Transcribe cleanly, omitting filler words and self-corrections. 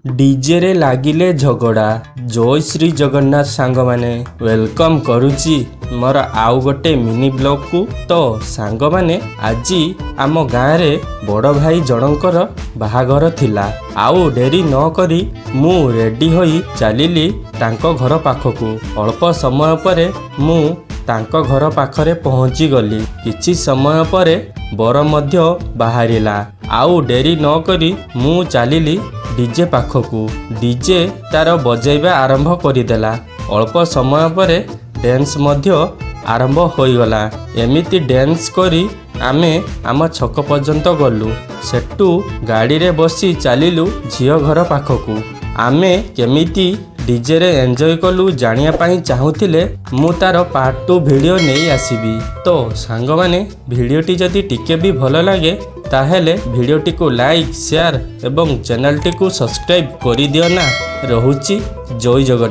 DJ रे लागिले झगड़ा। जय श्री जगन्नाथ सांग माने वेलकम करुची मोर आउ गोटे मिनी ब्लॉग को। तो सांग माने आजी आम गाँव रे बड़ भाई जनकर बाहाघर थिला। आउ डेरी न करी मु रेडी होई चलिली तांको घर पाखकू। अल्प समय परे मु तांको घर पाखरे पहुँची गली। किछि समय परे बर मध्य बाहरिला। आउ डेरी न करी मु चलिली डीजे पाखकू। डीजे तार बजाइबा आरंभ करिदेला। अल्प समय परे डांस मध्य आरंभ होइगला। एमिति डांस करी आमे आम छक पर्यंत गलु। सेटू गाड़ी रे बसी चलिलु झियो घर पाखकू। आमे केमिति डीजे रे एंजॉय कलु जानिया पाई चाहूथिले मु तार पार्ट 2 वीडियो नहीं आसीबी। तो सांग माने वीडियोटी जदि टिके भी भल लागे ताहेले वीडियोटी को लाइक शेयर एवं चैनल टी को सब्सक्राइब करि दियो ना। रहुची जय जगन्नाथ।